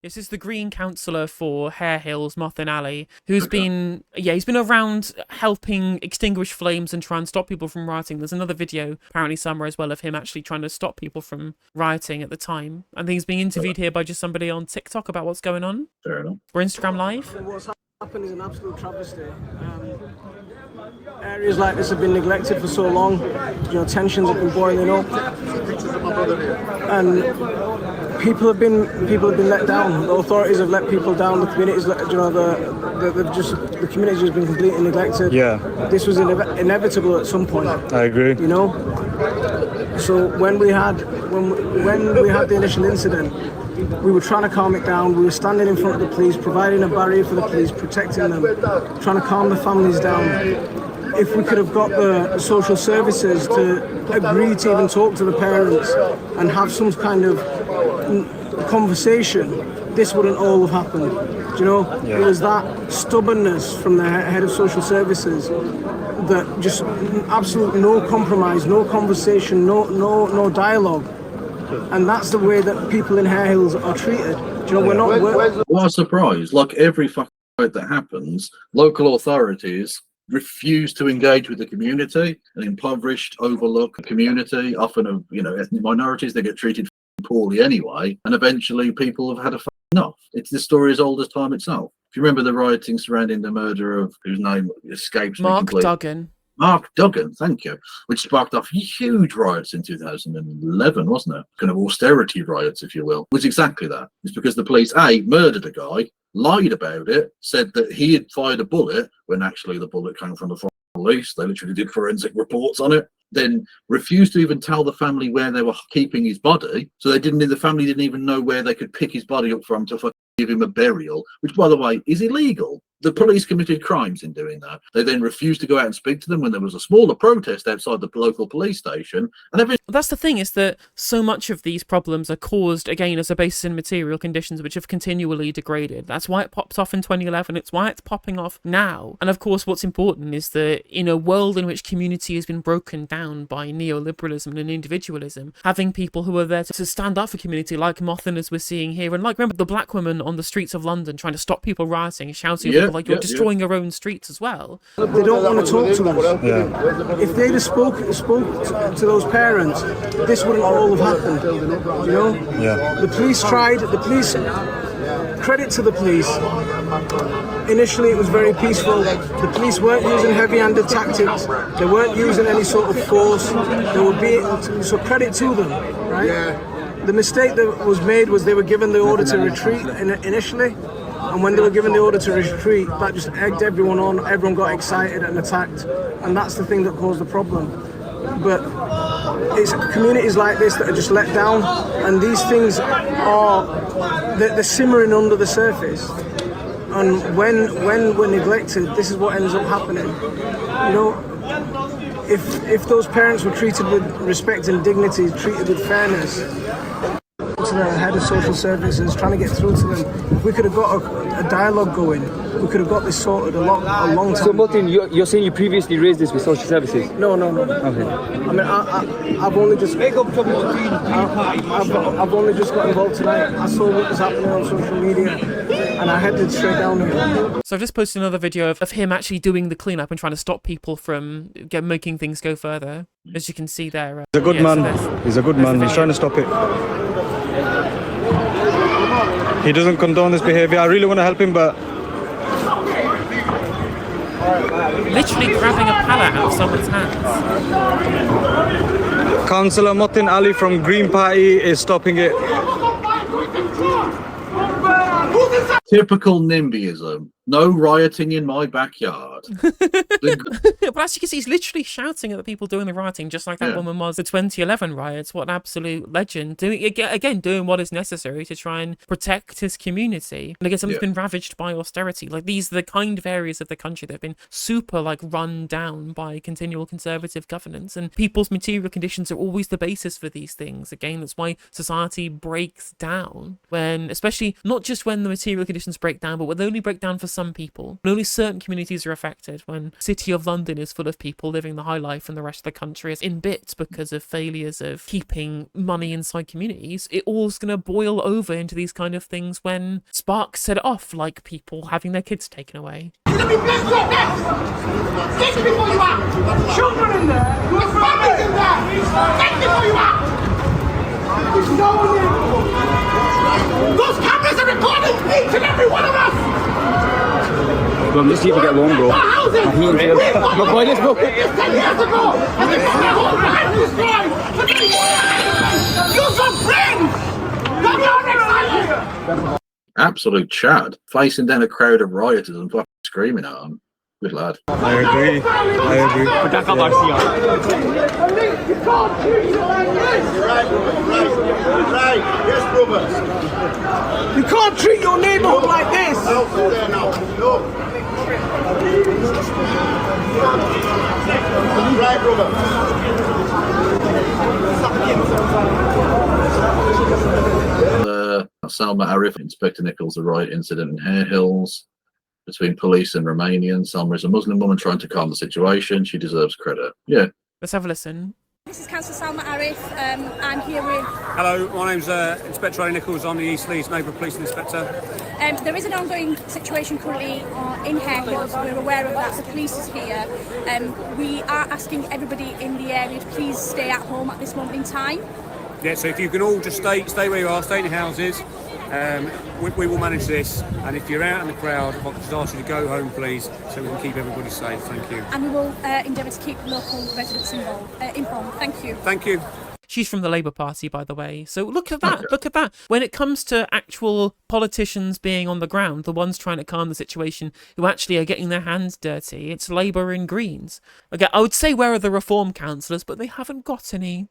This is the Green councillor for Hare Hills, Mothin Ali, who's been, he's been around helping extinguish flames and try and stop people from rioting. There's another video, apparently somewhere as well, of him actually trying to stop people from rioting at the time. And he's being interviewed here by just somebody on TikTok about what's going on. Fair enough. We're Instagram Live. What's happened is an absolute travesty. Areas like this have been neglected for so long. Tensions have been boiling up, and people have been let down. The authorities have let people down. The communities, the community has been completely neglected. Yeah. This was inevitable at some point. I agree. So when we had the initial incident, we were trying to calm it down. We were standing in front of the police, providing a barrier for the police, protecting them, trying to calm the families down. If we could have got the social services to agree to even talk to the parents and have some kind of conversation, this wouldn't all have happened. It was that stubbornness from the head of social services, that just absolutely no compromise, no conversation, no dialogue. And that's the way that people in Hare Hills are treated. What a surprise. Like every fucking fight that happens, local authorities refuse to engage with the community. An impoverished, overlooked community, often of ethnic minorities, they get treated poorly anyway, and eventually people have had enough. It's the story as old as time itself. If you remember the rioting surrounding the murder of whose name escapes me completely. Mark Duggan, thank you, which sparked off huge riots in 2011, wasn't it? Kind of austerity riots, if you will. It was exactly that. It's because the police, murdered a guy, lied about it, said that he had fired a bullet, when actually the bullet came from the police. They literally did forensic reports on it. Then refused to even tell the family where they were keeping his body. So the family didn't even know where they could pick his body up from to give him a burial, which, by the way, is illegal. The police committed crimes in doing that. They then refused to go out and speak to them when there was a smaller protest outside the local police station. And that's the thing, is that so much of these problems are caused, again, as a basis in material conditions which have continually degraded. That's why it popped off in 2011. It's why it's popping off now. And of course, what's important is that in a world in which community has been broken down by neoliberalism and individualism, having people who are there to stand up for community, like Mothin, as we're seeing here, and like, remember the black woman on the streets of London trying to stop people rioting, shouting at people like, you're destroying your own streets as well. They don't want to talk to us. Yeah. If they'd have spoke to those parents, this wouldn't all have happened. Yeah. The police tried. Credit to the police. Initially, it was very peaceful. The police weren't using heavy-handed tactics. They weren't using any sort of force. So credit to them, right? Yeah. The mistake that was made was they were given the order to retreat initially. And when they were given the order to retreat, that just egged everyone on. Everyone got excited and attacked. And that's the thing that caused the problem. But it's communities like this that are just let down. And these things they're simmering under the surface. And when we're neglected, this is what ends up happening. If those parents were treated with respect and dignity, treated with fairness, to the head of social services, trying to get through to them, if we could have got a dialogue going, we could have got this sorted a long time. So Mothin, you're saying you previously raised this with social services? No. Okay. I mean, I've only just I've only just got involved tonight. I saw what was happening on social media, and I headed straight down here. So I've just posted another video of him actually doing the cleanup and trying to stop people from making things go further. As you can see there. He's a good man. He's a good man. He's trying to stop it. He doesn't condone this behaviour. I really want to help him, but literally grabbing a pallet out of someone's hands. Councillor Mothin Ali from Green Party is stopping it. Typical NIMBYism. No rioting in my backyard. But as you can see, he's literally shouting at the people doing the rioting, just like that woman was. The 2011 riots, what an absolute legend. Doing what is necessary to try and protect his community. And again, something's been ravaged by austerity. Like, these are the kind of areas of the country that have been super, run down by continual conservative governance. And people's material conditions are always the basis for these things. Again, that's why society breaks down. Especially, not just when the material conditions conditions break down, but they only break down for some people. And only certain communities are affected. When City of London is full of people living the high life and the rest of the country is in bits because of failures of keeping money inside communities, it all's going to boil over into these kind of things when sparks set it off, like people having their kids taken away. You're gonna be blessed like that! Think before you act! Children in there! Your family's in there! Think before you act! There's no one in. Those cameras are recording each and every one of us! Bro, I'm just here to get along, bro. My boy, let's go. 10 years ago! And they put their whole life destroyed! Use your brains! You're not excited! Absolute Chad, facing down a crowd of rioters and fucking screaming at them. Good lad. I agree. That's how I see You can't treat it like this! You're right. Yes, brother. You can't treat your neighbourhood like this. I'll sit there now. No. Right, brother. Salma Arif, Inspector Nichols, the riot incident in Hare Hills between police and Romanians. Salma is a Muslim woman trying to calm the situation. She deserves credit. Yeah. Let's have a listen. This is Councillor Salma Arif. I'm here with... Hello, my name's Inspector Ali Nichols. I'm the East Leeds Neighbourhood Police Inspector. There is an ongoing situation currently in Hare Hills. We're aware of that. The police is here. We are asking everybody in the area to please stay at home at this moment in time. Yeah, so if you can all just stay where you are, stay in your houses. We will manage this, and if you're out in the crowd, I'll just ask you to go home, please, so we can keep everybody safe. Thank you. And we will endeavour to keep local residents informed. Thank you. Thank you. She's from the Labour Party, by the way. So look at that. Look at that. When it comes to actual politicians being on the ground, the ones trying to calm the situation, who actually are getting their hands dirty, it's Labour and Greens. Okay, I would say where are the Reform councillors, but they haven't got any.